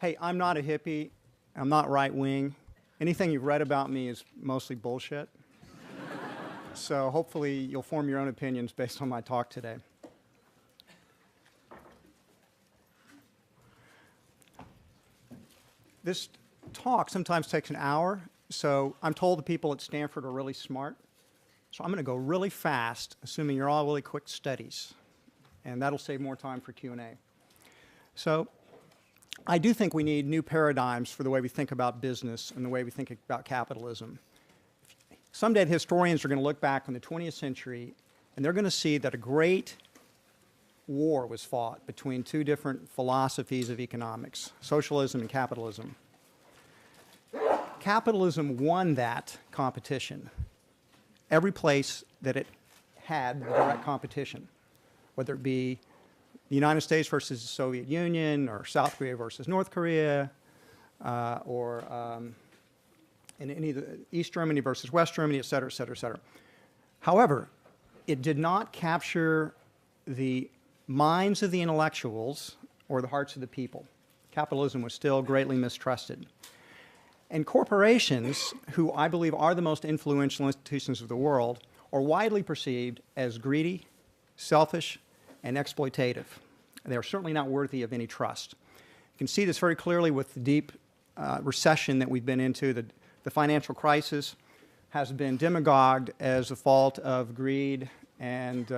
Hey, I'm not a hippie. I'm not right-wing. Anything you've read about me is mostly bullshit. So hopefully you'll form your own opinions based on my talk today. This talk sometimes takes an hour, so I'm told the people at Stanford are really smart. So I'm going to go really fast, assuming you're all really quick studies, and that'll save more time for Q&A. So I do think we need new paradigms for the way we think about business and the way we think about capitalism. Someday historians are going to look back on the 20th century, and they're going to see that a great war was fought between two different philosophies of economics, socialism and capitalism. Capitalism won that competition every place that it had direct competition, whether it be the United States versus the Soviet Union, or South Korea versus North Korea, or in any of the East Germany versus West Germany, et cetera, et cetera, et cetera. However, it did not capture the minds of the intellectuals or the hearts of the people. Capitalism was still greatly mistrusted. And corporations, who I believe are the most influential institutions of the world, are widely perceived as greedy, selfish, and exploitative. They are certainly not worthy of any trust. You can see this very clearly with the deep recession that we've been into. The financial crisis has been demagogued as the fault of greed and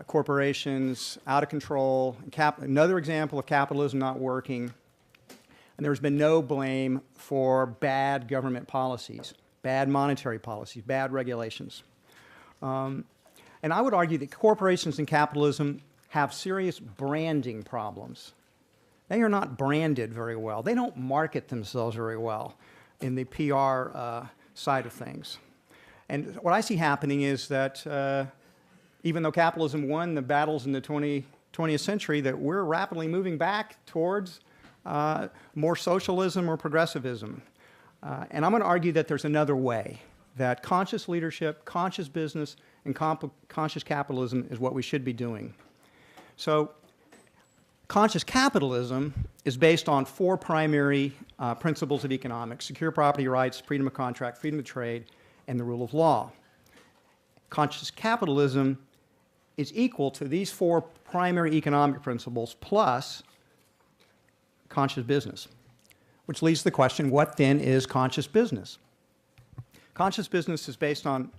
corporations out of control. Another example of capitalism not working. And there's been no blame for bad government policies, bad monetary policies, bad regulations. And I would argue that corporations and capitalism have serious branding problems. They are not branded very well. They don't market themselves very well in the PR side of things. And what I see happening is that even though capitalism won the battles in the 20th century, that we're rapidly moving back towards more socialism or progressivism. And I'm going to argue that there's another way, that conscious leadership, conscious business, and conscious capitalism is what we should be doing. So conscious capitalism is based on four primary principles of economics: secure property rights, freedom of contract, freedom of trade, and the rule of law. Conscious capitalism is equal to these four primary economic principles plus conscious business, which leads to the question, what then is conscious business? Conscious business is based on,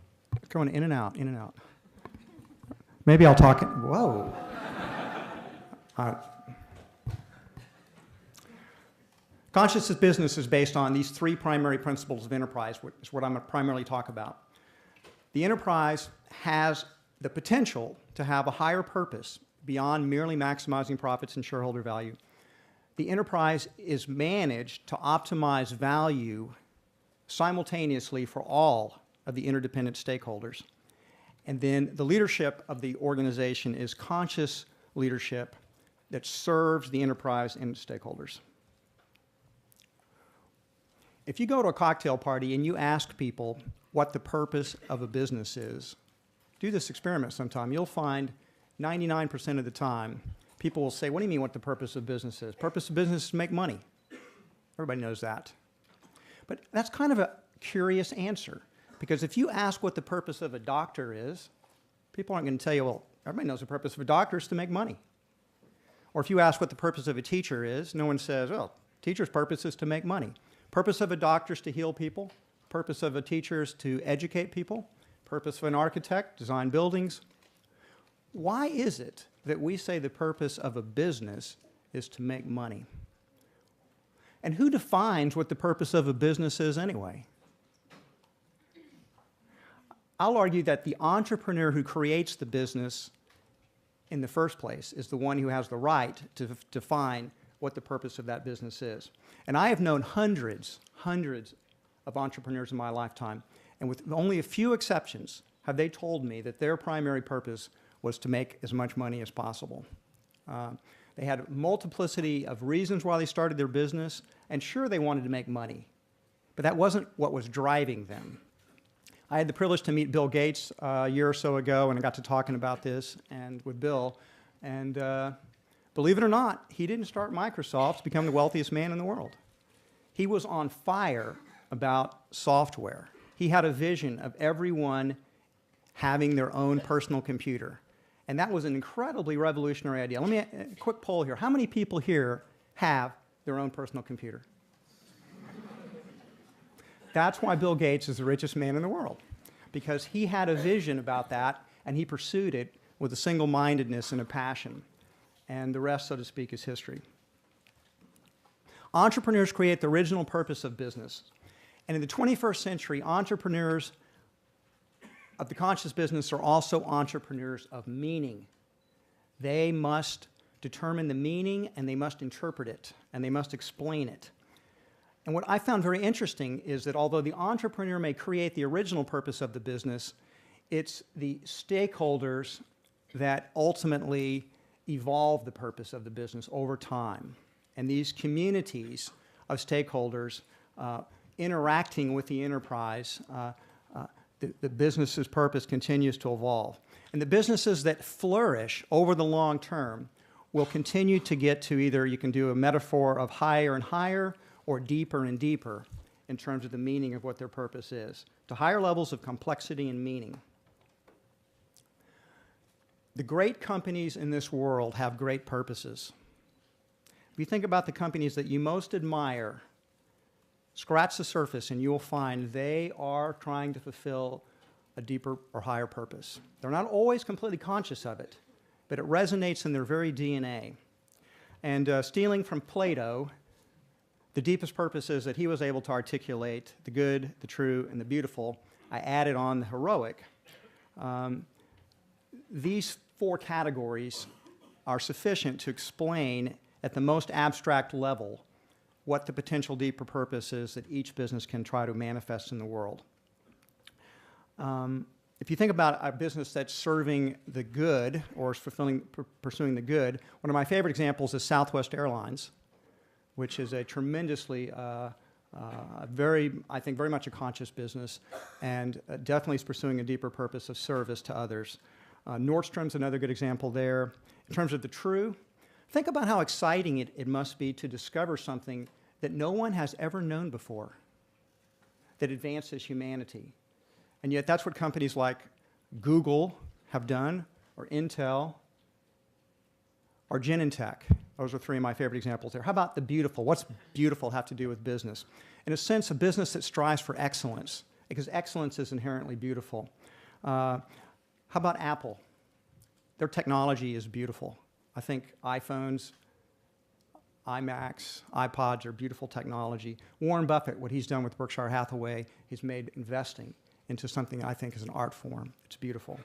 going in and out, in and out. Maybe I'll talk, whoa. Conscious business is based on these three primary principles of enterprise, which is what I'm going to primarily talk about. The enterprise has the potential to have a higher purpose beyond merely maximizing profits and shareholder value. The enterprise is managed to optimize value simultaneously for all of the interdependent stakeholders. And then the leadership of the organization is conscious leadership that serves the enterprise and stakeholders. If you go to a cocktail party and you ask people what the purpose of a business is, do this experiment sometime. You'll find 99% of the time people will say, what do you mean what the purpose of business is? Purpose of business is to make money. Everybody knows that. But that's kind of a curious answer, because if you ask what the purpose of a doctor is, people aren't going to tell you, well, everybody knows the purpose of a doctor is to make money. Or if you ask what the purpose of a teacher is, no one says, well, teacher's purpose is to make money. Purpose of a doctor is to heal people. Purpose of a teacher is to educate people. Purpose of an architect, design buildings. Why is it that we say the purpose of a business is to make money? And who defines what the purpose of a business is anyway? I'll argue that the entrepreneur who creates the business in the first place is the one who has the right to define what the purpose of that business is. And I have known hundreds of entrepreneurs in my lifetime, and with only a few exceptions have they told me that their primary purpose was to make as much money as possible. They had a multiplicity of reasons why they started their business, and sure, they wanted to make money, but that wasn't what was driving them. I had the privilege to meet Bill Gates a year or so ago, and I got to talking about this and with Bill, and Believe it or not, he didn't start Microsoft to become the wealthiest man in the world. He was on fire about software. He had a vision of everyone having their own personal computer. And that was an incredibly revolutionary idea. Let me, a quick poll here. How many people here have their own personal computer? That's why Bill Gates is the richest man in the world, because he had a vision about that, and he pursued it with a single-mindedness and a passion. And the rest, so to speak, is history. Entrepreneurs create the original purpose of business. And in the 21st century, entrepreneurs of the conscious business are also entrepreneurs of meaning. They must determine the meaning, and they must interpret it, and they must explain it. And what I found very interesting is that although the entrepreneur may create the original purpose of the business, it's the stakeholders that ultimately evolve the purpose of the business over time. And these communities of stakeholders interacting with the enterprise, the business's purpose continues to evolve. And the businesses that flourish over the long term will continue to get to either, you can do a metaphor of higher and higher, or deeper and deeper in terms of the meaning of what their purpose is, to higher levels of complexity and meaning. The great companies in this world have great purposes. If you think about the companies that you most admire, scratch the surface and you will find they are trying to fulfill a deeper or higher purpose. They're not always completely conscious of it, but it resonates in their very DNA. And stealing from Plato, the deepest purposes that he was able to articulate, the good, the true, and the beautiful, I added on the heroic. These four categories are sufficient to explain at the most abstract level what the potential deeper purpose is that each business can try to manifest in the world. If you think about a business that's serving the good or is pursuing the good, one of my favorite examples is Southwest Airlines, which is a tremendously, I think, very much a conscious business, and definitely is pursuing a deeper purpose of service to others. Nordstrom's another good example there. In terms of the true, think about how exciting it must be to discover something that no one has ever known before, that advances humanity. And yet that's what companies like Google have done, or Intel, or Genentech. Those are three of my favorite examples there. How about the beautiful? What's beautiful have to do with business? In a sense, a business that strives for excellence, because excellence is inherently beautiful. How about Apple? Their technology is beautiful. I think iPhones, iMacs, iPods are beautiful technology. Warren Buffett, what he's done with Berkshire Hathaway, he's made investing into something I think is an art form. It's beautiful.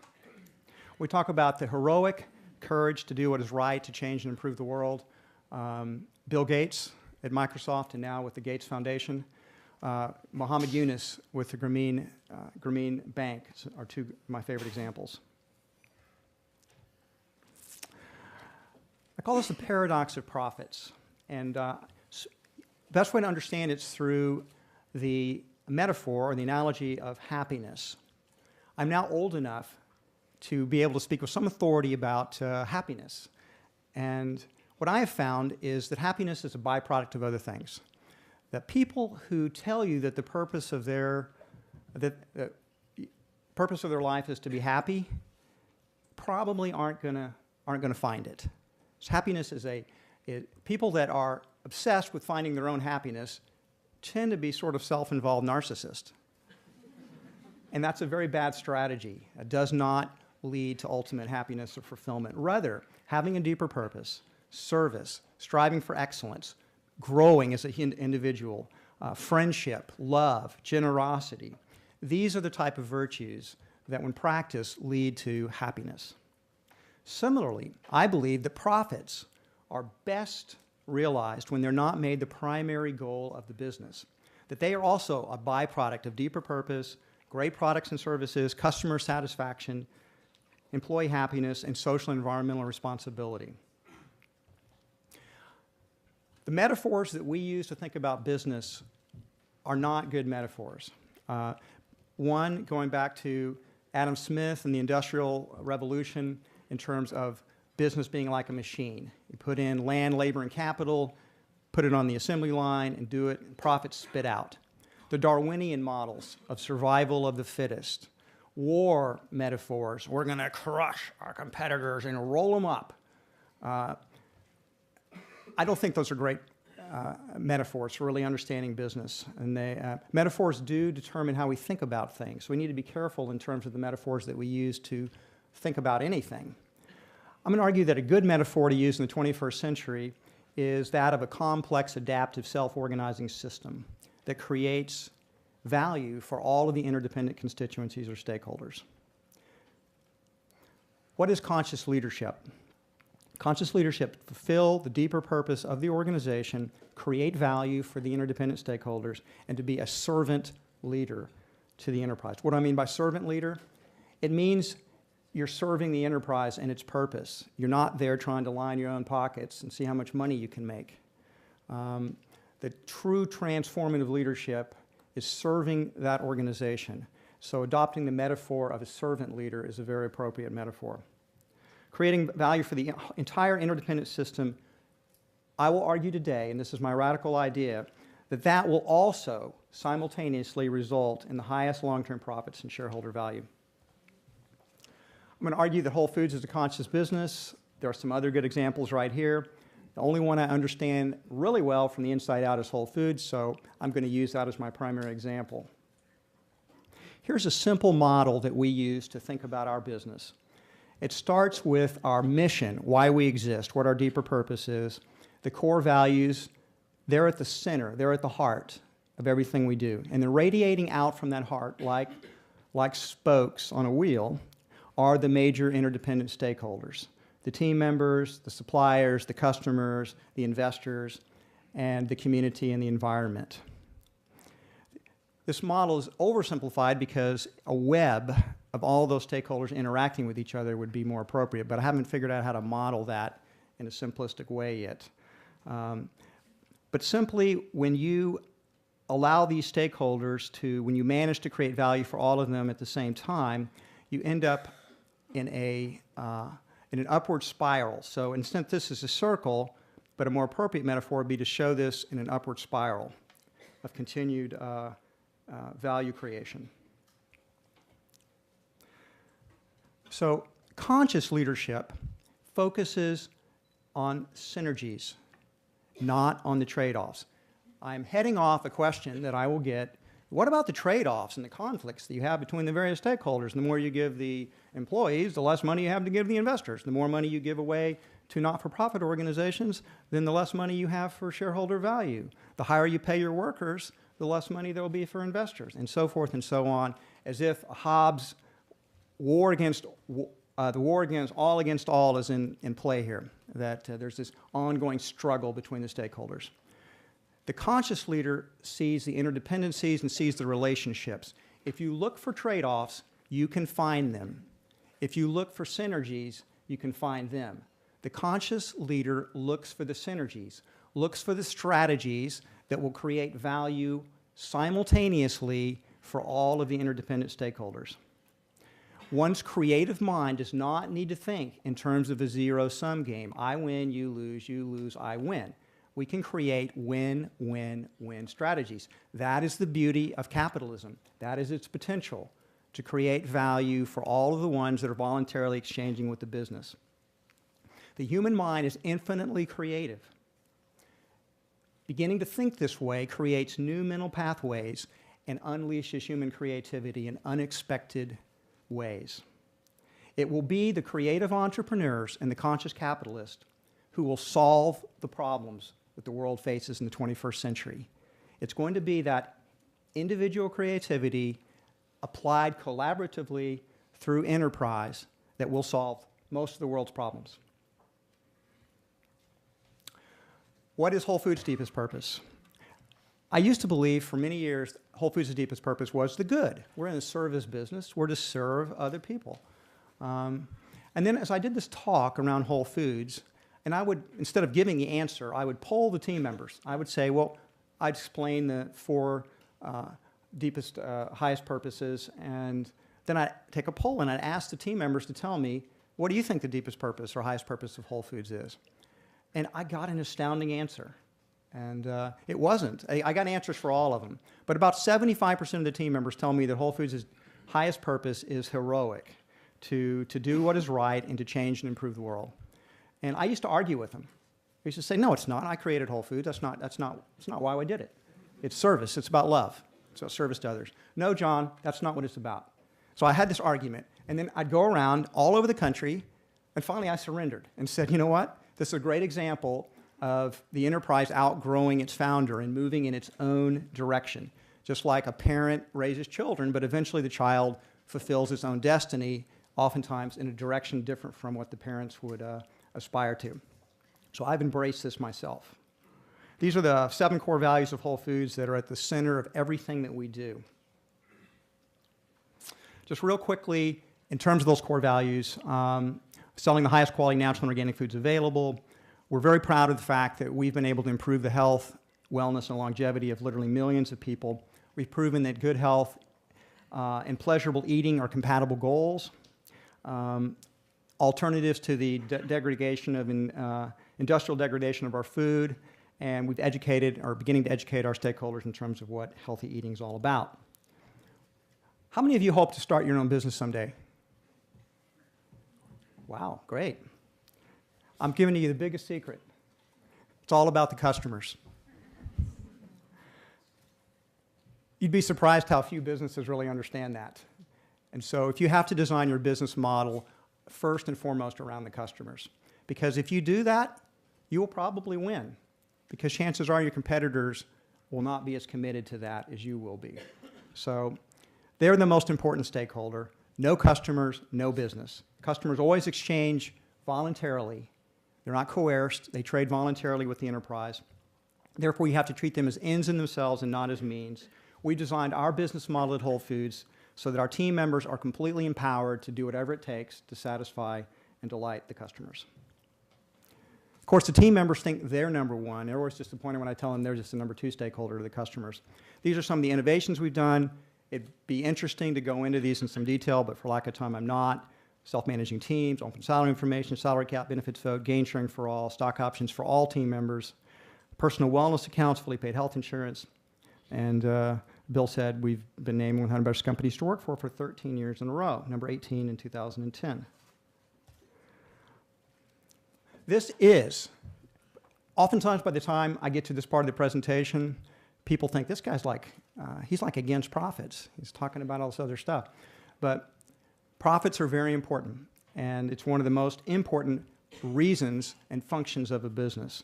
We talk about the heroic, courage to do what is right, to change and improve the world. Bill Gates at Microsoft and now with the Gates Foundation. Muhammad Yunus with the Grameen Bank are two of my favorite examples. I call this the paradox of profits. And best way to understand it's through the metaphor or the analogy of happiness. I'm now old enough to be able to speak with some authority about happiness. And what I have found is that happiness is a byproduct of other things. That people who tell you that the purpose of their life is to be happy probably aren't going to find it. So happiness is people that are obsessed with finding their own happiness tend to be sort of self-involved narcissists. And that's a very bad strategy. It does not lead to ultimate happiness or fulfillment. Rather, having a deeper purpose, service, striving for excellence, growing as an individual, friendship, love, generosity. These are the type of virtues that when practiced lead to happiness. Similarly, I believe that profits are best realized when they're not made the primary goal of the business, that they are also a byproduct of deeper purpose, great products and services, customer satisfaction, employee happiness, and social and environmental responsibility. The metaphors that we use to think about business are not good metaphors. One, going back to Adam Smith and the Industrial Revolution in terms of business being like a machine. You put in land, labor, and capital, put it on the assembly line, and do it, and profits spit out. The Darwinian models of survival of the fittest, war metaphors, we're going to crush our competitors and roll them up. I don't think those are great metaphors for really understanding business. And metaphors do determine how we think about things. So we need to be careful in terms of the metaphors that we use to think about anything. I'm going to argue that a good metaphor to use in the 21st century is that of a complex, adaptive, self-organizing system that creates value for all of the interdependent constituencies or stakeholders. What is conscious leadership? Conscious leadership fulfill the deeper purpose of the organization, create value for the interdependent stakeholders, and to be a servant leader to the enterprise. What do I mean by servant leader? It means you're serving the enterprise and its purpose. You're not there trying to line your own pockets and see how much money you can make. The true transformative leadership is serving that organization. So adopting the metaphor of a servant leader is a very appropriate metaphor. Creating value for the entire interdependent system, I will argue today, and this is my radical idea, that that will also simultaneously result in the highest long-term profits and shareholder value. I'm going to argue that Whole Foods is a conscious business. There are some other good examples right here. The only one I understand really well from the inside out is Whole Foods, so I'm going to use that as my primary example. Here's a simple model that we use to think about our business. It starts with our mission, why we exist, what our deeper purpose is, the core values. They're at the center, they're at the heart of everything we do. And they're radiating out from that heart like spokes on a wheel are the major interdependent stakeholders. The team members, the suppliers, the customers, the investors, and the community and the environment. This model is oversimplified because a web of all those stakeholders interacting with each other would be more appropriate, but I haven't figured out how to model that in a simplistic way yet. But simply, when you allow these stakeholders to, when you manage to create value for all of them at the same time, you end up in an upward spiral. So instead, this is a circle, but a more appropriate metaphor would be to show this in an upward spiral of continued value creation. So conscious leadership focuses on synergies, not on the trade-offs. I'm heading off a question that I will get. What about the trade-offs and the conflicts that you have between the various stakeholders? The more you give the employees, the less money you have to give the investors. The more money you give away to not-for-profit organizations, then the less money you have for shareholder value. The higher you pay your workers, the less money there will be for investors, and so forth and so on, as if Hobbes' war against all against all is in play here, that there's this ongoing struggle between the stakeholders. The conscious leader sees the interdependencies and sees the relationships. If you look for trade-offs, you can find them. If you look for synergies, you can find them. The conscious leader looks for the synergies, looks for the strategies that will create value simultaneously for all of the interdependent stakeholders. One's creative mind does not need to think in terms of a zero-sum game. I win, you lose, I win. We can create win-win-win strategies. That is the beauty of capitalism. That is its potential, to create value for all of the ones that are voluntarily exchanging with the business. The human mind is infinitely creative. Beginning to think this way creates new mental pathways and unleashes human creativity in unexpected ways. It will be the creative entrepreneurs and the conscious capitalists who will solve the problems that the world faces in the 21st century. It's going to be that individual creativity applied collaboratively through enterprise that will solve most of the world's problems. What is Whole Foods' deepest purpose? I used to believe for many years Whole Foods' deepest purpose was the good. We're in a service business. We're to serve other people. And then as I did this talk around Whole Foods, and I would, instead of giving the answer, I would poll the team members. I would say, well, I'd explain the four deepest, highest purposes, and then I'd take a poll and I'd ask the team members to tell me what do you think the deepest purpose or highest purpose of Whole Foods is? And I got an astounding answer. And it wasn't. I got answers for all of them. But about 75% of the team members tell me that Whole Foods' highest purpose is heroic, to do what is right and to change and improve the world. And I used to argue with them. I used to say, no, it's not. I created Whole Foods. That's not why I did it. It's service. It's about love. It's about service to others. No, John, that's not what it's about. So I had this argument. And then I'd go around all over the country, and finally I surrendered and said, you know what? This is a great example of the enterprise outgrowing its founder and moving in its own direction. Just like a parent raises children, but eventually the child fulfills its own destiny, oftentimes in a direction different from what the parents would aspire to. So I've embraced this myself. These are the 7 core values of Whole Foods that are at the center of everything that we do. Just real quickly, in terms of those core values, selling the highest quality natural and organic foods available. We're very proud of the fact that we've been able to improve the health, wellness, and longevity of literally millions of people. We've proven that good health and pleasurable eating are compatible goals. Alternatives to the degradation of industrial degradation of our food, and we've educated, or beginning to educate our stakeholders in terms of what healthy eating is all about. How many of you hope to start your own business someday? Wow, great. I'm giving you the biggest secret. It's all about the customers. You'd be surprised how few businesses really understand that. And so if you have to design your business model first and foremost around the customers, because if you do that, you will probably win, because chances are your competitors will not be as committed to that as you will be. So they're the most important stakeholder. No customers, no business. Customers always exchange voluntarily. They're not coerced. They trade voluntarily with the enterprise. Therefore, you have to treat them as ends in themselves and not as means. We designed our business model at Whole Foods so that our team members are completely empowered to do whatever it takes to satisfy and delight the customers. Of course, the team members think they're number one. They're always disappointed when I tell them they're just the number 2 stakeholder to the customers. These are some of the innovations we've done. It'd be interesting to go into these in some detail, but for lack of time, I'm not. Self-managing teams, open salary information, salary cap, benefits vote, gain sharing for all, stock options for all team members, personal wellness accounts, fully paid health insurance. And Bill said we've been named 100 best companies to work for 13 years in a row, number 18 in 2010. This is, oftentimes by the time I get to this part of the presentation, people think this guy's like, he's like against profits. He's talking about all this other stuff. But profits are very important, and it's one of the most important reasons and functions of a business.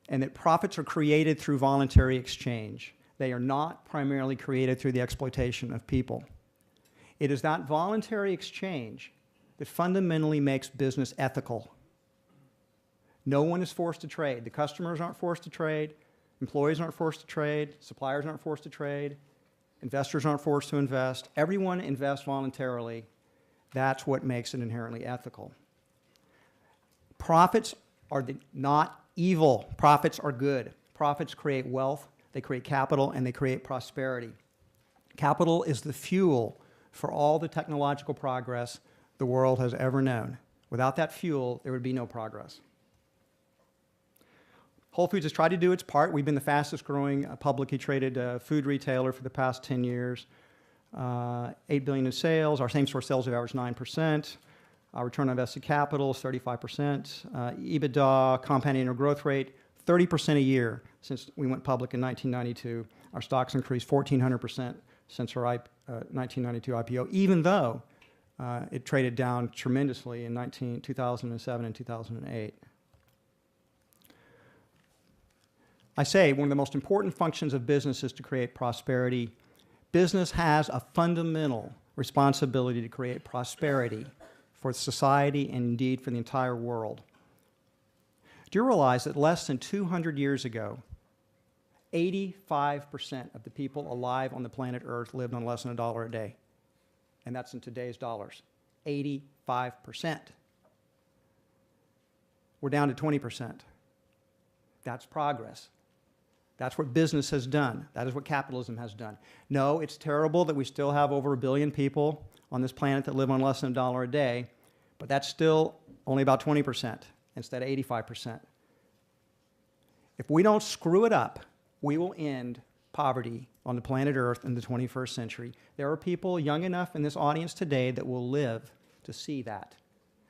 And that profits are created through voluntary exchange. They are not primarily created through the exploitation of people. It is that voluntary exchange that fundamentally makes business ethical. No one is forced to trade. The customers aren't forced to trade. Employees aren't forced to trade. Suppliers aren't forced to trade. Investors aren't forced to invest. Everyone invests voluntarily. That's what makes it inherently ethical. Profits are not evil. Profits are good. Profits create wealth, they create capital, and they create prosperity. Capital is the fuel for all the technological progress the world has ever known. Without that fuel, there would be no progress. Whole Foods has tried to do its part. We've been the fastest growing publicly traded food retailer for the past 10 years. $8 billion in sales. Our same-store sales have averaged 9%. Our return on invested capital is 35%. EBITDA, compound annual growth rate, 30% a year since we went public in 1992. Our stocks increased 1,400% since our 1992 IPO, even though it traded down tremendously in 2007 and 2008. I say one of the most important functions of business is to create prosperity. Business has a fundamental responsibility to create prosperity for society and indeed for the entire world. Do you realize that less than 200 years ago, 85% of the people alive on the planet Earth lived on less than $1 a day? And that's in today's dollars. 85%. We're down to 20%. That's progress. That's what business has done. That is what capitalism has done. No, it's terrible that we still have over 1 billion people on this planet that live on less than $1 a day, But that's still only about 20% instead of 85%. If we don't screw it up, we will end poverty on the planet Earth in the 21st century. There are people young enough in this audience today that will live to see that.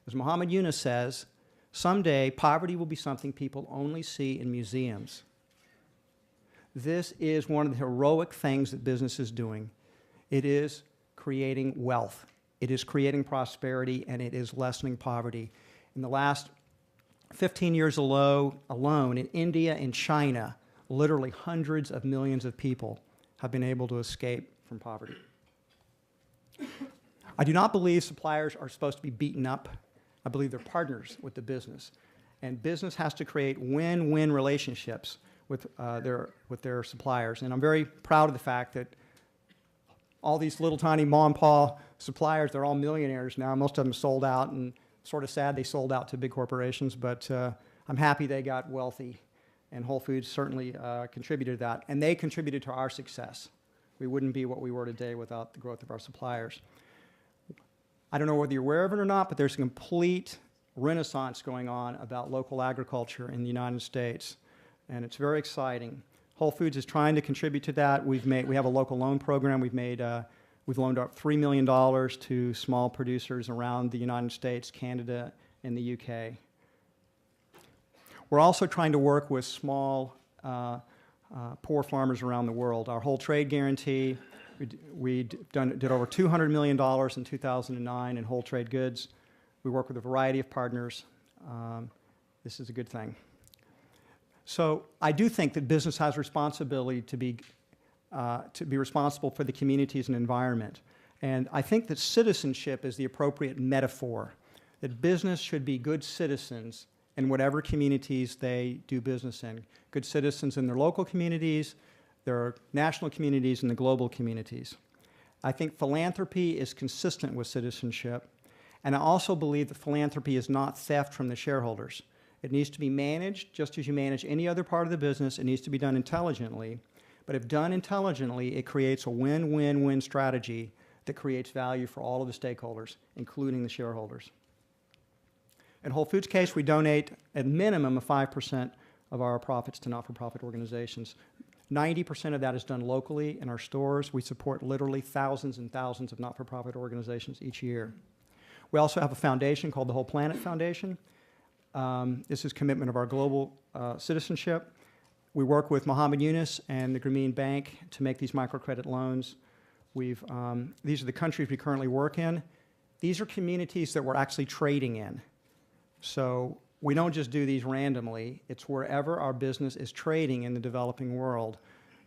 As Muhammad Yunus says, someday poverty will be something people only see in museums. This is one of the heroic things that business is doing. It is creating wealth. It is creating prosperity, and it is lessening poverty. In the last 15 years alone, in India and China, literally hundreds of millions of people have been able to escape from poverty. I do not believe suppliers are supposed to be beaten up. I believe they're partners with the business. And business has to create win-win relationships with their suppliers. And I'm very proud of the fact that all these little tiny mom and pop suppliers, they're all millionaires now. Most of them sold out, and sort of sad they sold out to big corporations, but I'm happy they got wealthy. And Whole Foods certainly contributed to that. And they contributed to our success. We wouldn't be what we were today without the growth of our suppliers. I don't know whether you're aware of it or not, but there's a complete renaissance going on about local agriculture in the United States. And it's very exciting. Whole Foods is trying to contribute to that. We have a local loan program. We've loaned up $3 million to small producers around the United States, Canada, and the UK. We're also trying to work with small, poor farmers around the world. Our whole trade guarantee, we did over $200 million in 2009 in whole trade goods. We work with a variety of partners. This is a good thing. So I do think that business has responsibility to be responsible for the communities and environment. And I think that citizenship is the appropriate metaphor, that business should be good citizens in whatever communities they do business in. Good citizens in their local communities, their national communities, and the global communities. I think philanthropy is consistent with citizenship, and I also believe that philanthropy is not theft from the shareholders. It needs to be managed just as you manage any other part of the business. It needs to be done intelligently, but if done intelligently, it creates a win-win-win strategy that creates value for all of the stakeholders, including the shareholders. In Whole Foods' case, we donate a minimum of 5% of our profits to not-for-profit organizations. 90% of that is done locally in our stores. We support literally thousands and thousands of not-for-profit organizations each year. We also have a foundation called the Whole Planet Foundation. This is commitment of our global citizenship. We work with Muhammad Yunus and the Grameen Bank to make these microcredit loans. These are the countries we currently work in. These are communities that we're actually trading in. So we don't just do these randomly. It's wherever our business is trading in the developing world,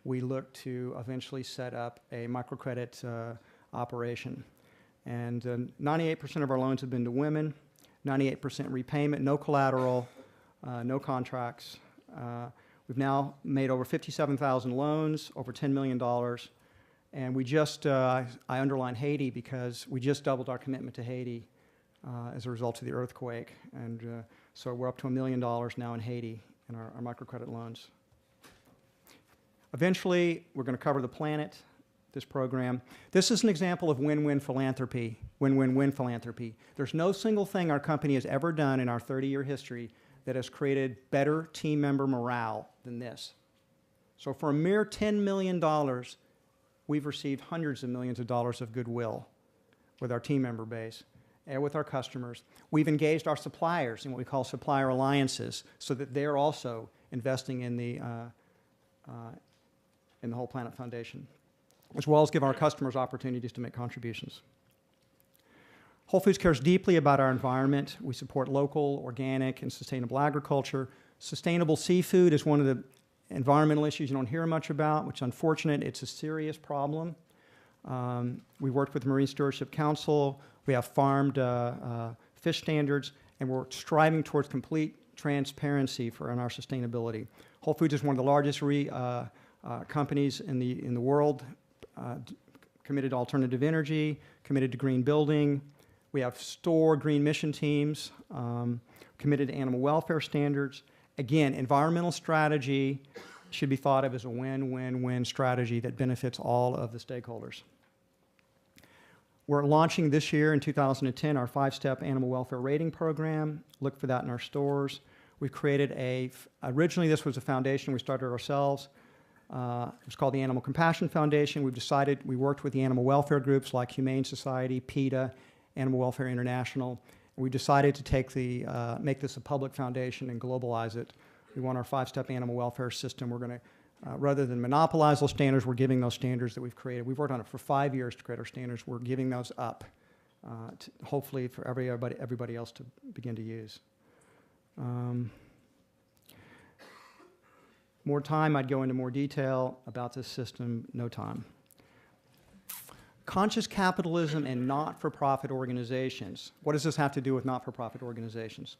we look to eventually set up a microcredit operation. And 98% of our loans have been to women, 98% repayment, no collateral, no contracts. We've now made over 57,000 loans, over $10 million. And we just, I underline Haiti because we just doubled our commitment to Haiti as a result of the earthquake. And so we're up to $1 million now in Haiti in our microcredit loans. Eventually, we're going to cover the planet, this program. This is an example of win-win philanthropy, win-win-win philanthropy. There's no single thing our company has ever done in our 30-year history that has created better team member morale than this. So for a mere $10 million, we've received hundreds of millions of dollars of goodwill with our team member base and with our customers. We've engaged our suppliers in what we call supplier alliances so that they're also investing in the Whole Planet Foundation, as well as give our customers opportunities to make contributions. Whole Foods cares deeply about our environment. We support local, organic, and sustainable agriculture. Sustainable seafood is one of the environmental issues you don't hear much about, which is unfortunate. It's a serious problem. We worked with the Marine Stewardship Council. We have farmed fish standards, and we're striving towards complete transparency in our sustainability. Whole Foods is one of the largest companies in the world, committed to alternative energy, committed to green building. We have store green mission teams, committed to animal welfare standards. Again, environmental strategy should be thought of as a win-win-win strategy that benefits all of the stakeholders. We're launching this year in 2010 our 5-step animal welfare rating program. Look for that in our stores. We've created originally this was a foundation we started ourselves. It was called the Animal Compassion Foundation. We worked with the animal welfare groups like Humane Society, PETA, Animal Welfare International. And we decided to make this a public foundation and globalize it. We want our 5-step animal welfare system. We're going to, rather than monopolize those standards, we're giving those standards that we've created. We've worked on it for 5 years to create our standards. We're giving those up, hopefully for everybody else to begin to use. More time, I'd go into more detail about this system, no time. Conscious capitalism and not-for-profit organizations. What does this have to do with not-for-profit organizations?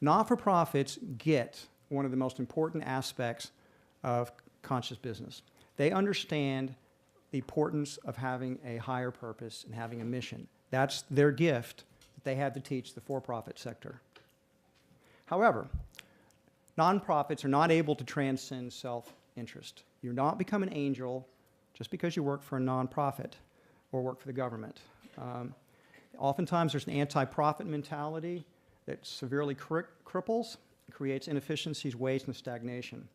Not-for-profits get one of the most important aspects of conscious business. They understand the importance of having a higher purpose and having a mission. That's their gift that they have to teach the for-profit sector. However, nonprofits are not able to transcend self-interest. You're not become an angel just because you work for a nonprofit or work for the government. Oftentimes there's an anti-profit mentality that severely cripples, creates inefficiencies, waste, and stagnation.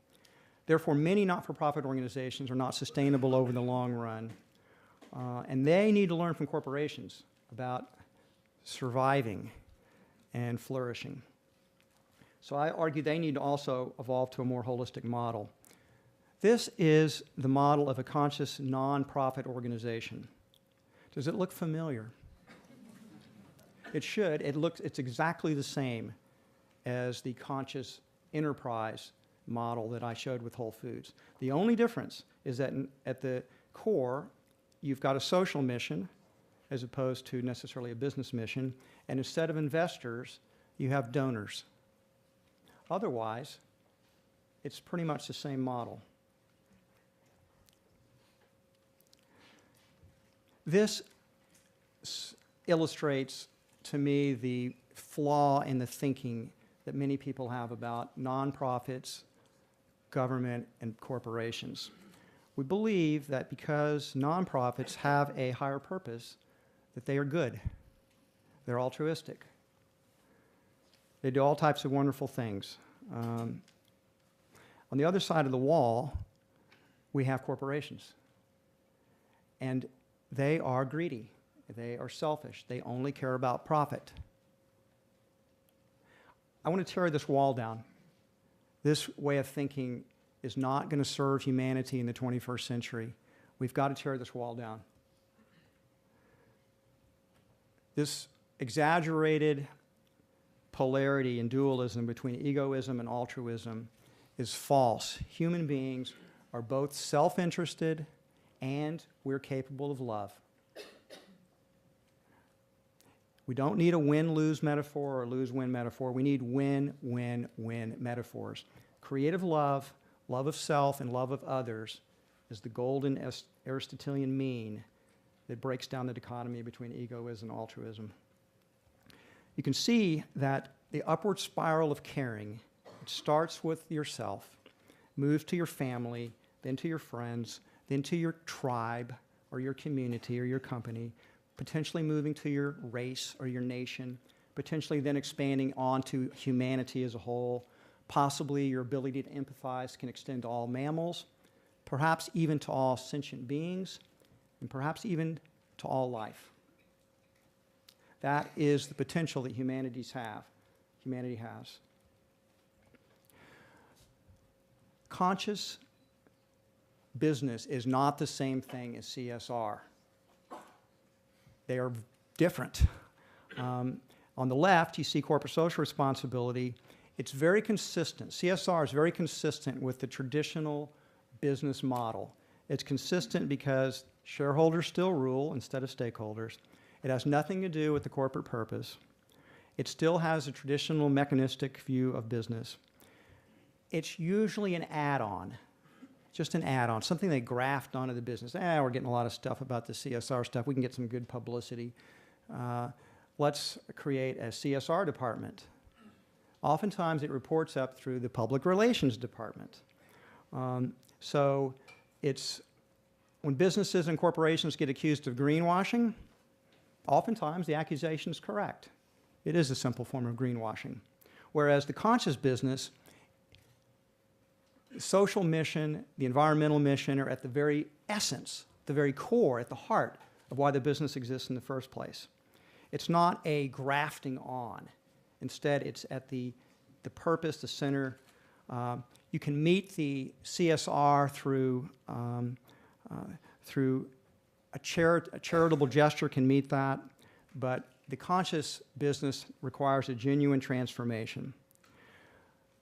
Therefore, many not-for-profit organizations are not sustainable over the long run, and they need to learn from corporations about surviving and flourishing. So I argue they need to also evolve to a more holistic model. This is the model of a conscious nonprofit organization. Does it look familiar? It should. It's exactly the same as the conscious enterprise model that I showed with Whole Foods. The only difference is that at the core, you've got a social mission as opposed to necessarily a business mission, and instead of investors, you have donors. Otherwise, it's pretty much the same model. This illustrates to me the flaw in the thinking that many people have about nonprofits, government, and corporations. We believe that because nonprofits have a higher purpose, that they are good. They're altruistic. They do all types of wonderful things. On the other side of the wall, we have corporations. And they are greedy. They are selfish. They only care about profit. I want to tear this wall down. This way of thinking is not going to serve humanity in the 21st century. We've got to tear this wall down. This exaggerated polarity and dualism between egoism and altruism is false. Human beings are both self-interested and we're capable of love. We don't need a win-lose metaphor or lose-win metaphor. We need win-win-win metaphors. Creative love, love of self, and love of others is the golden Aristotelian mean that breaks down the dichotomy between egoism and altruism. You can see that the upward spiral of caring, it starts with yourself, moves to your family, then to your friends, then to your tribe or your community or your company, potentially moving to your race or your nation, potentially then expanding onto humanity as a whole. Possibly your ability to empathize can extend to all mammals, perhaps even to all sentient beings, and perhaps even to all life. That is the potential that humanity has. Conscious business is not the same thing as CSR. They are different. On the left, you see corporate social responsibility. It's very consistent. CSR is very consistent with the traditional business model. It's consistent because shareholders still rule instead of stakeholders. It has nothing to do with the corporate purpose. It still has a traditional mechanistic view of business. It's usually an add-on, just an add-on, something they graft onto the business. We're getting a lot of stuff about the CSR stuff. We can get some good publicity. Let's create a CSR department. Oftentimes it reports up through the public relations department. So it's when businesses and corporations get accused of greenwashing, oftentimes the accusation is correct. It is a simple form of greenwashing. Whereas the conscious business, the social mission, the environmental mission are at the very essence, the very core, at the heart of why the business exists in the first place. It's not a grafting on. Instead, it's at the purpose, the center. You can meet the CSR through a charitable gesture can meet that, but the conscious business requires a genuine transformation.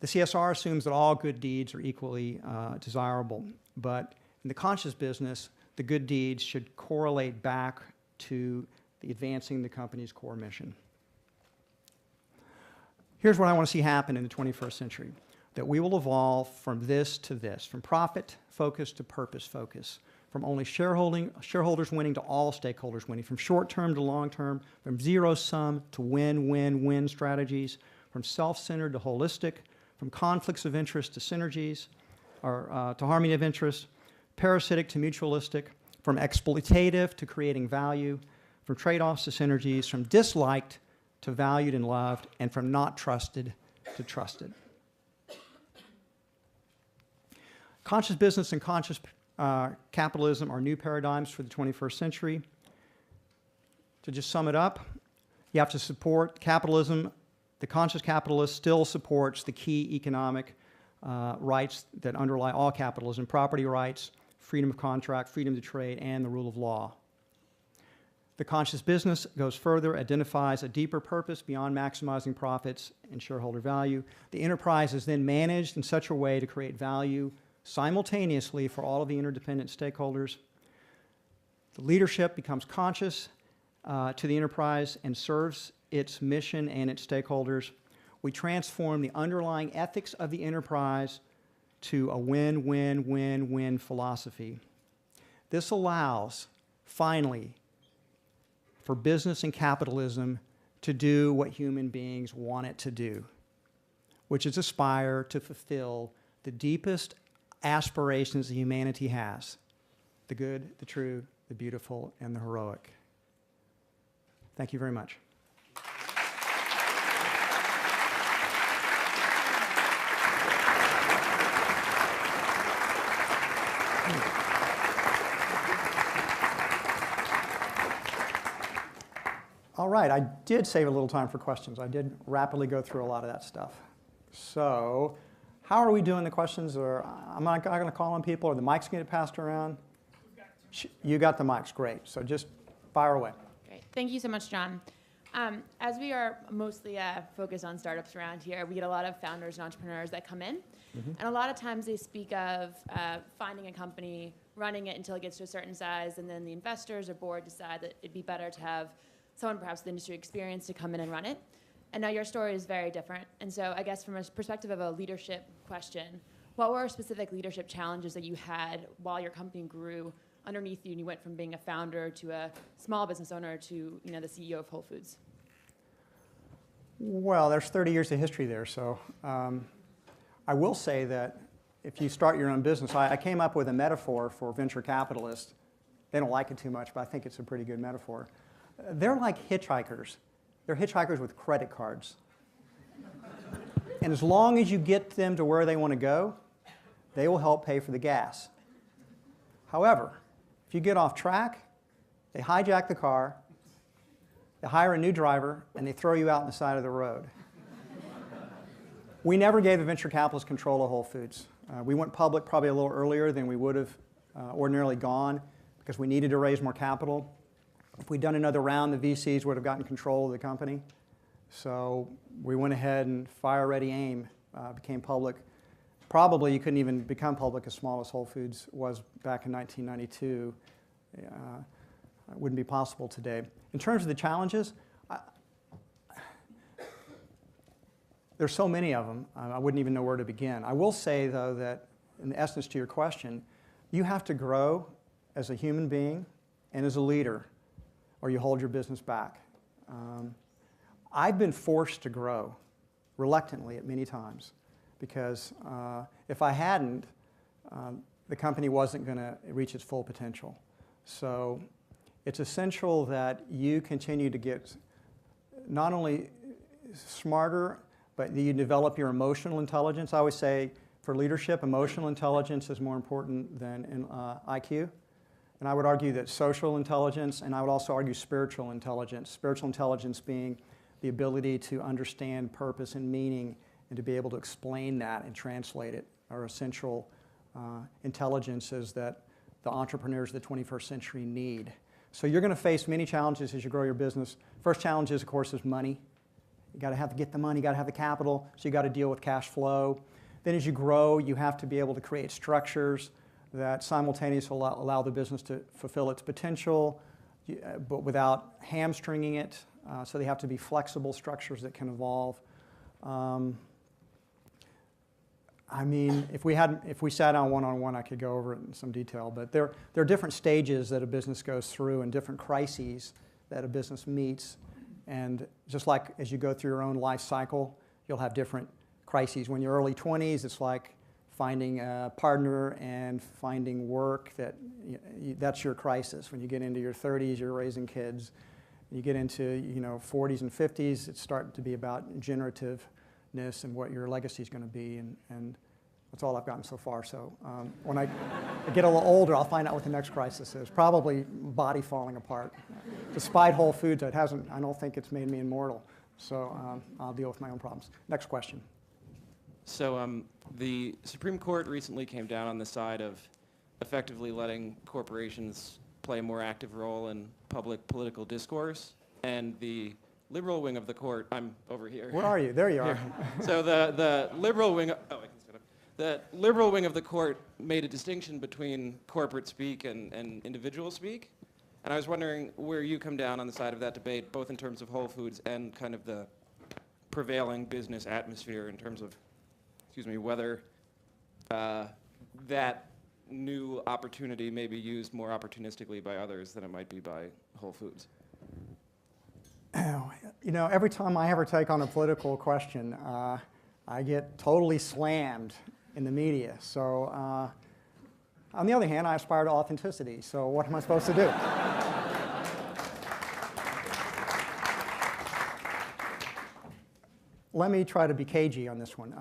The CSR assumes that all good deeds are equally desirable, but in the conscious business, the good deeds should correlate back to the advancing the company's core mission. Here's what I want to see happen in the 21st century, that we will evolve from this to this, from profit focus to purpose focus, from only shareholders winning to all stakeholders winning, from short-term to long-term, from zero-sum to win-win-win strategies, from self-centered to holistic, from conflicts of interest to synergies, or to harmony of interest, parasitic to mutualistic, from exploitative to creating value, from trade-offs to synergies, from disliked to valued and loved, and from not trusted to trusted. Conscious business and conscious capitalism are new paradigms for the 21st century. To just sum it up, you have to support capitalism. The conscious capitalist still supports the key economic rights that underlie all capitalism: property rights, freedom of contract, freedom to trade, and the rule of law. The conscious business goes further, identifies a deeper purpose beyond maximizing profits and shareholder value. The enterprise is then managed in such a way to create value simultaneously for all of the interdependent stakeholders. The leadership becomes conscious to the enterprise and serves its mission and its stakeholders. We transform the underlying ethics of the enterprise to a win-win-win-win philosophy. This allows, finally, for business and capitalism to do what human beings want it to do, which is aspire to fulfill the deepest aspirations that humanity has: the good, the true, the beautiful, and the heroic. Thank you very much. All right, I did save a little time for questions. I did rapidly go through a lot of that stuff. So, how are we doing the questions? Or I'm not going to call on people, or the mics going to get passed around? You got the mics, great. So just fire away. Great, thank you so much, John. As we are mostly focused on startups around here, we get a lot of founders and entrepreneurs that come in. Mm-hmm. And a lot of times they speak of finding a company, running it until it gets to a certain size, and then the investors or board decide that it'd be better to have someone perhaps with industry experience to come in and run it. And now your story is very different. And so I guess from a perspective of a leadership question, what were specific leadership challenges that you had while your company grew underneath you and you went from being a founder to a small business owner to the CEO of Whole Foods? Well, there's 30 years of history there. So I will say that if you start your own business, I came up with a metaphor for venture capitalists. They don't like it too much, but I think it's a pretty good metaphor. They're like hitchhikers. They're hitchhikers with credit cards. And as long as you get them to where they want to go, they will help pay for the gas. However, if you get off track, they hijack the car, they hire a new driver, and they throw you out on the side of the road. We never gave the venture capitalists control of Whole Foods. We went public probably a little earlier than we would have ordinarily gone because we needed to raise more capital. If we'd done another round, the VCs would have gotten control of the company. So we went ahead and Fire Ready AIM became public. Probably you couldn't even become public as small as Whole Foods was back in 1992. It wouldn't be possible today. In terms of the challenges, there's so many of them, I wouldn't even know where to begin. I will say, though, that in essence to your question, you have to grow as a human being and as a leader, or you hold your business back. I've been forced to grow, reluctantly at many times, because if I hadn't, the company wasn't going to reach its full potential. So it's essential that you continue to get not only smarter, but that you develop your emotional intelligence. I always say for leadership, emotional intelligence is more important than IQ. And I would argue that social intelligence, and I would also argue spiritual intelligence being the ability to understand purpose and meaning and to be able to explain that and translate it, are essential intelligences that the entrepreneurs of the 21st century need. So you're going to face many challenges as you grow your business. First challenge is, of course, is money. You got to have to get the money, you got to have the capital, so you got to deal with cash flow. Then as you grow, you have to be able to create structures that simultaneously allow the business to fulfill its potential, but without hamstringing it. So they have to be flexible structures that can evolve. I mean, if we sat down one-on-one, I could go over it in some detail. But there are different stages that a business goes through and different crises that a business meets. And just like as you go through your own life cycle, you'll have different crises. When you're early 20s, it's like finding a partner and finding work. That's your crisis. When you get into your 30s, you're raising kids. You get into 40s and 50s, it's starting to be about generativeness and what your legacy is going to be, and that's all I've gotten so far. So when I get a little older, I'll find out what the next crisis is. Probably body falling apart. Despite Whole Foods, I don't think it's made me immortal. So I'll deal with my own problems. Next question. So the Supreme Court recently came down on the side of effectively letting corporations play a more active role in public political discourse, and the liberal wing of the court, I'm over here. Where are you? There you are. Here. So the liberal wing, the liberal wing of the court made a distinction between corporate speak and individual speak, and I was wondering where you come down on the side of that debate, both in terms of Whole Foods and kind of the prevailing business atmosphere in terms of, whether that new opportunity may be used more opportunistically by others than it might be by Whole Foods. Every time I ever take on a political question, I get totally slammed in the media. So, on the other hand, I aspire to authenticity. So, what am I supposed to do? Let me try to be cagey on this one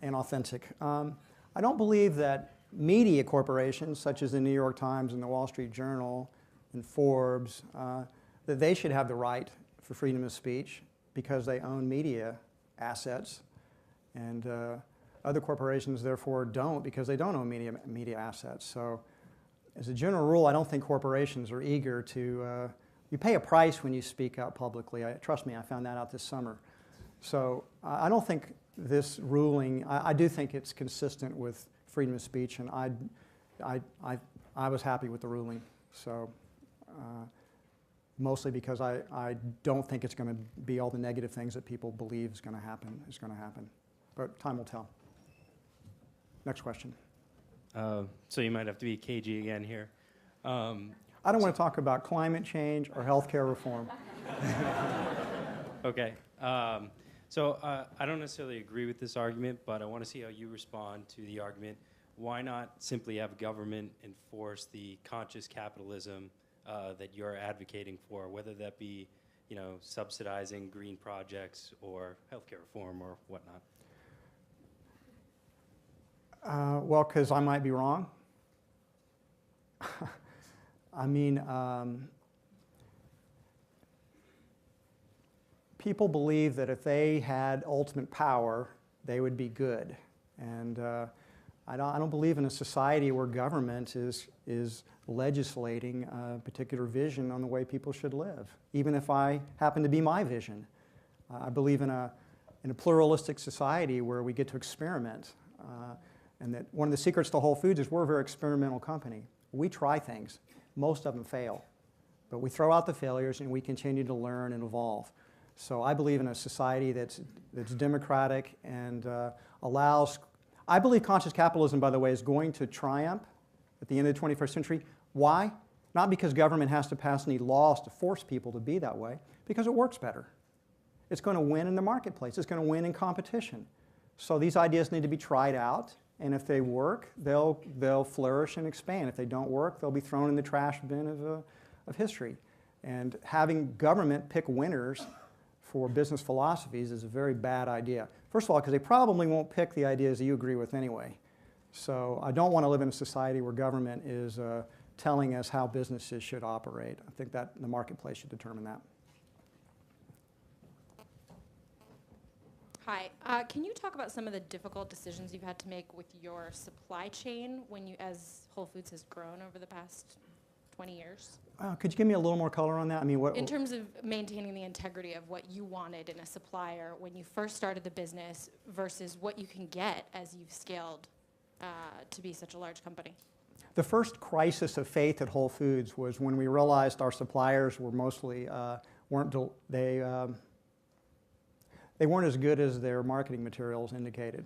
and authentic. I don't believe that media corporations, such as the New York Times and the Wall Street Journal and Forbes, that they should have the right for freedom of speech because they own media assets, and other corporations therefore don't because they don't own media assets. So as a general rule, I don't think corporations are eager to, you pay a price when you speak out publicly. Trust me, I found that out this summer. So I don't think this ruling, I do think it's consistent with freedom of speech, and I was happy with the ruling. So mostly because I don't think it's going to be all the negative things that people believe is going to happen. But time will tell. Next question. So you might have to be cagey again here. I don't want to talk about climate change or healthcare reform. Okay. So I don't necessarily agree with this argument, but I want to see how you respond to the argument. Why not simply have government enforce the conscious capitalism that you're advocating for, whether that be, subsidizing green projects or healthcare reform or whatnot? Well, because I might be wrong. I mean, people believe that if they had ultimate power, they would be good. And I don't believe in a society where government is legislating a particular vision on the way people should live, even if I happen to be my vision. I believe in a pluralistic society where we get to experiment. And that one of the secrets to Whole Foods is we're a very experimental company. We try things. Most of them fail. But we throw out the failures and we continue to learn and evolve. So I believe in a society that's democratic and allows... I believe conscious capitalism, by the way, is going to triumph at the end of the 21st century. Why? Not because government has to pass any laws to force people to be that way, because it works better. It's going to win in the marketplace. It's going to win in competition. So these ideas need to be tried out, and if they work, they'll flourish and expand. If they don't work, they'll be thrown in the trash bin of history. And having government pick winners for business philosophies is a very bad idea. First of all, because they probably won't pick the ideas that you agree with anyway. So I don't want to live in a society where government is telling us how businesses should operate. I think that the marketplace should determine that. Hi. Can you talk about some of the difficult decisions you've had to make with your supply chain as Whole Foods has grown over the past 20 years? Could you give me a little more color on that? I mean, what? In terms of maintaining the integrity of what you wanted in a supplier when you first started the business versus what you can get as you've scaled to be such a large company. The first crisis of faith at Whole Foods was when we realized our suppliers were mostly they weren't as good as their marketing materials indicated.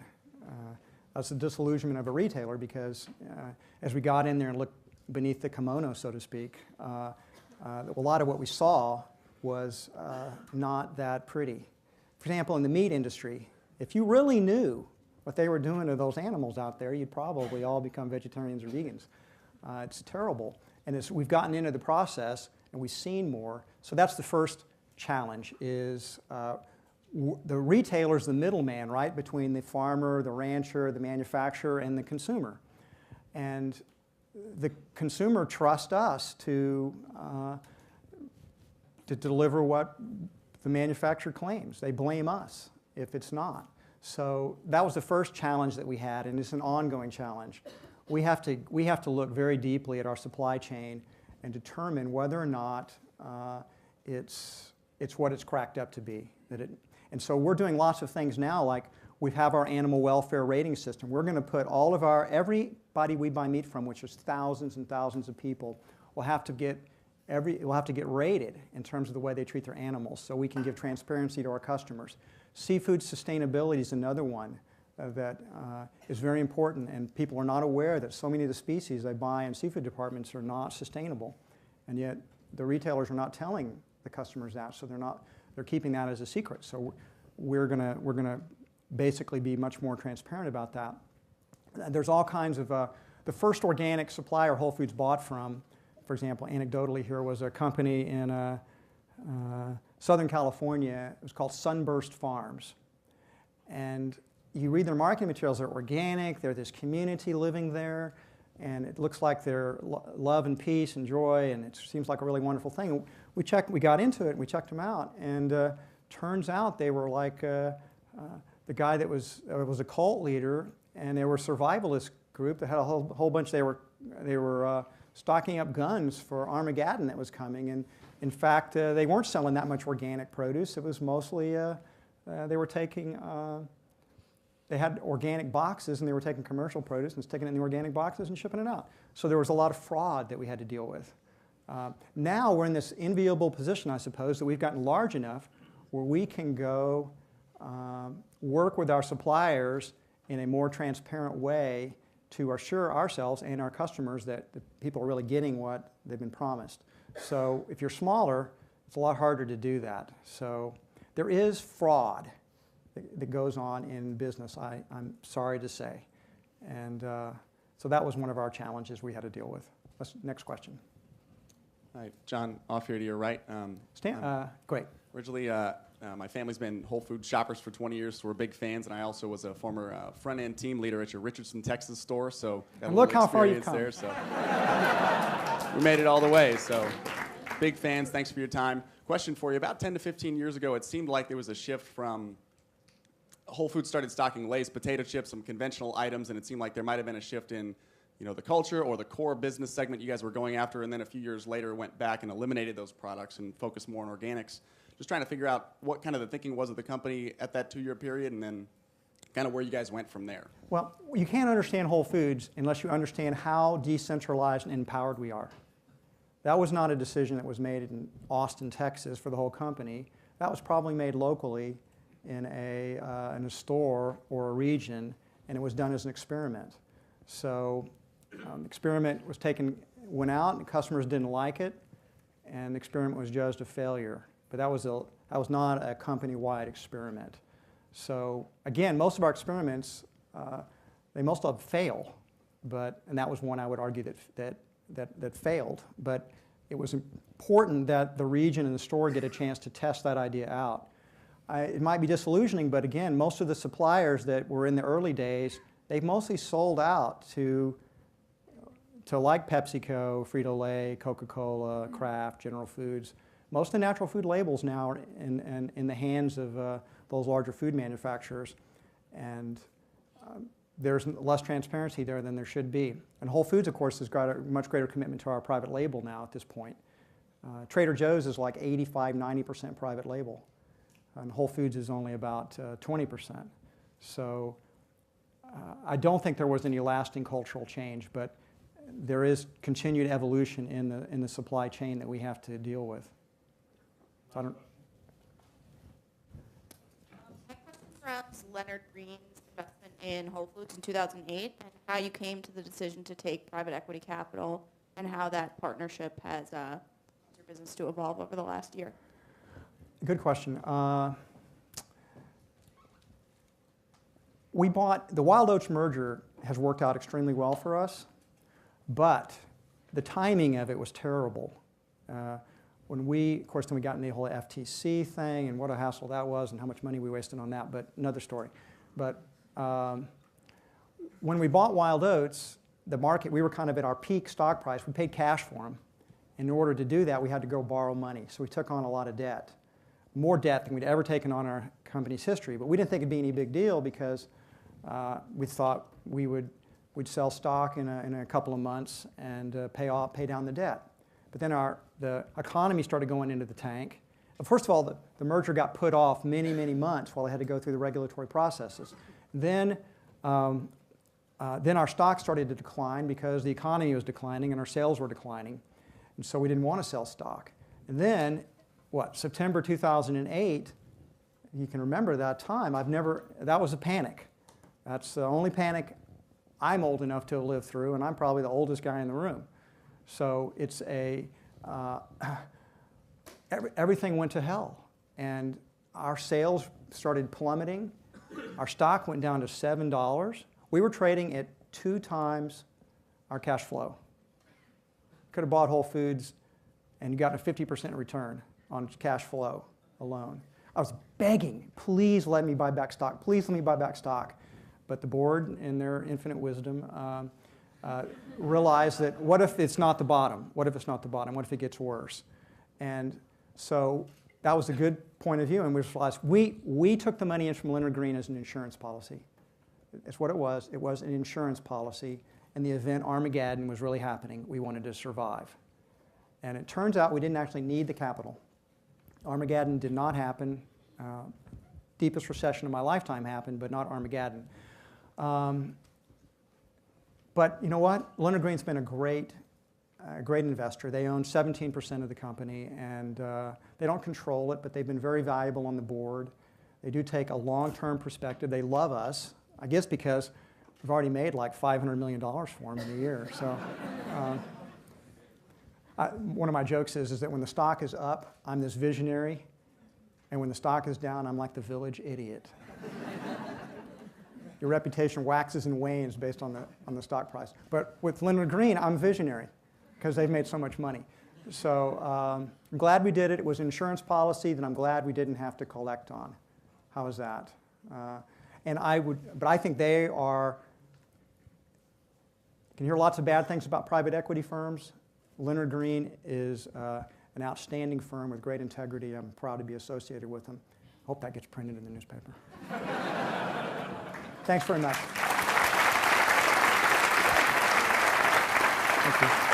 That's the disillusionment of a retailer because as we got in there and looked beneath the kimono, so to speak, a lot of what we saw was not that pretty. For example, in the meat industry, if you really knew what they were doing to those animals out there, you'd probably all become vegetarians or vegans. It's terrible. And we've gotten into the process and we've seen more. So that's the first challenge is the retailer's the middleman, right, between the farmer, the rancher, the manufacturer, and the consumer. And the consumer trusts us to deliver what the manufacturer claims. They blame us if it's not. So that was the first challenge that we had, and it's an ongoing challenge. We have to look very deeply at our supply chain and determine whether or not it's what it's cracked up to be. And so we're doing lots of things now, like we have our animal welfare rating system. We're going to put everybody we buy meat from, which is thousands and thousands of people, will have to get rated in terms of the way they treat their animals, so we can give transparency to our customers. Seafood sustainability is another one that is very important, and people are not aware that so many of the species they buy in seafood departments are not sustainable, and yet the retailers are not telling the customers that, so they're keeping that as a secret. So we're gonna basically be much more transparent about that. There's all kinds of the first organic supplier Whole Foods bought from, for example, anecdotally here, was a company in Southern California. It was called Sunburst Farms. And you read their marketing materials, they're organic, they're this community living there, and it looks like they're love and peace and joy, and it seems like a really wonderful thing. We got into it, and we checked them out, and turns out they were like the guy that was a cult leader, and they were a survivalist group that had a whole bunch. They were stocking up guns for Armageddon that was coming, and in fact, they weren't selling that much organic produce. It was mostly they were taking. They had organic boxes, and they were taking commercial produce and sticking it in the organic boxes and shipping it out. So there was a lot of fraud that we had to deal with. Now we're in this enviable position, I suppose, that we've gotten large enough where we can go work with our suppliers in a more transparent way to assure ourselves and our customers that the people are really getting what they've been promised. So if you're smaller, it's a lot harder to do that. So there is fraud that goes on in business, I'm sorry to say. And so that was one of our challenges we had to deal with. Next question. Hi, John, off here to your right. Great. Originally, my family's been Whole Foods shoppers for 20 years, so we're big fans, and I also was a former front-end team leader at your Richardson, Texas store, so got a look little how far you've experience come. there, so we made it all the way, so big fans. Thanks for your time. Question for you. About 10 to 15 years ago, it seemed like there was a shift from Whole Foods started stocking Lay's potato chips, some conventional items, and it seemed like there might have been a shift in the culture or the core business segment you guys were going after, and then a few years later went back and eliminated those products and focused more on organics. Just trying to figure out what kind of the thinking was of the company at that 2-year period, and then kind of where you guys went from there. Well, you can't understand Whole Foods unless you understand how decentralized and empowered we are. That was not a decision that was made in Austin, Texas for the whole company. That was probably made locally in a store or a region, and it was done as an experiment. So the experiment went out, and customers didn't like it, and the experiment was judged a failure. But that was not a company-wide experiment. So again, most of our experiments, most of them fail, and that was one I would argue that failed. But it was important that the region and the store get a chance to test that idea out. It might be disillusioning, but again, most of the suppliers that were in the early days, they've mostly sold out to like PepsiCo, Frito-Lay, Coca-Cola, Kraft, General Foods. Most of the natural food labels now are in the hands of those larger food manufacturers, and there's less transparency there than there should be. And Whole Foods, of course, has got a much greater commitment to our private label now at this point. Trader Joe's is like 85, 90% private label, and Whole Foods is only about 20%. So I don't think there was any lasting cultural change, but there is continued evolution in the supply chain that we have to deal with. So I don't. My question surrounds Leonard Green's investment in Whole Foods in 2008 and how you came to the decision to take private equity capital and how that partnership has caused your business to evolve over the last year. Good question. We bought, the Wild Oats merger has worked out extremely well for us, but the timing of it was terrible. When of course, then we got in the whole FTC thing and what a hassle that was and how much money we wasted on that, but another story. But when we bought Wild Oats, the market, we were kind of at our peak stock price. We paid cash for them. In order to do that, we had to go borrow money. So we took on a lot of debt, more debt than we'd ever taken on our company's history. But we didn't think it'd be any big deal because we thought we'd sell stock in a couple of months and pay down the debt. But then the economy started going into the tank. First of all, the merger got put off many, many months while they had to go through the regulatory processes. Then our stock started to decline because the economy was declining and our sales were declining. And so we didn't want to sell stock. And then, September 2008, you can remember that time, that was a panic. That's the only panic I'm old enough to have lived through, and I'm probably the oldest guy in the room. So it's everything went to hell. And our sales started plummeting. Our stock went down to $7. We were trading at 2 times our cash flow. Could have bought Whole Foods and gotten a 50% return on cash flow alone. I was begging, please let me buy back stock. Please let me buy back stock. But the board, in their infinite wisdom, realized that what if it's not the bottom? What if it's not the bottom? What if it gets worse? And so that was a good point of view. And we realized we took the money in from Leonard Green as an insurance policy. It's what it was. It was an insurance policy. And the event Armageddon was really happening. We wanted to survive. And it turns out we didn't actually need the capital. Armageddon did not happen. Deepest recession of my lifetime happened, but not Armageddon. But you know what? Leonard Green's been a great investor. They own 17% of the company, and they don't control it, but they've been very valuable on the board. They do take a long-term perspective. They love us, I guess because we've already made like $500 million for them in a year. So one of my jokes is that when the stock is up, I'm this visionary, and when the stock is down, I'm like the village idiot. Your reputation waxes and wanes based on the stock price. But with Leonard Green, I'm visionary because they've made so much money. So I'm glad we did it. It was an insurance policy that I'm glad we didn't have to collect on. How is that? But I think they are, you can hear lots of bad things about private equity firms. Leonard Green is an outstanding firm with great integrity. I'm proud to be associated with them. Hope that gets printed in the newspaper. Thanks very much. Thank you.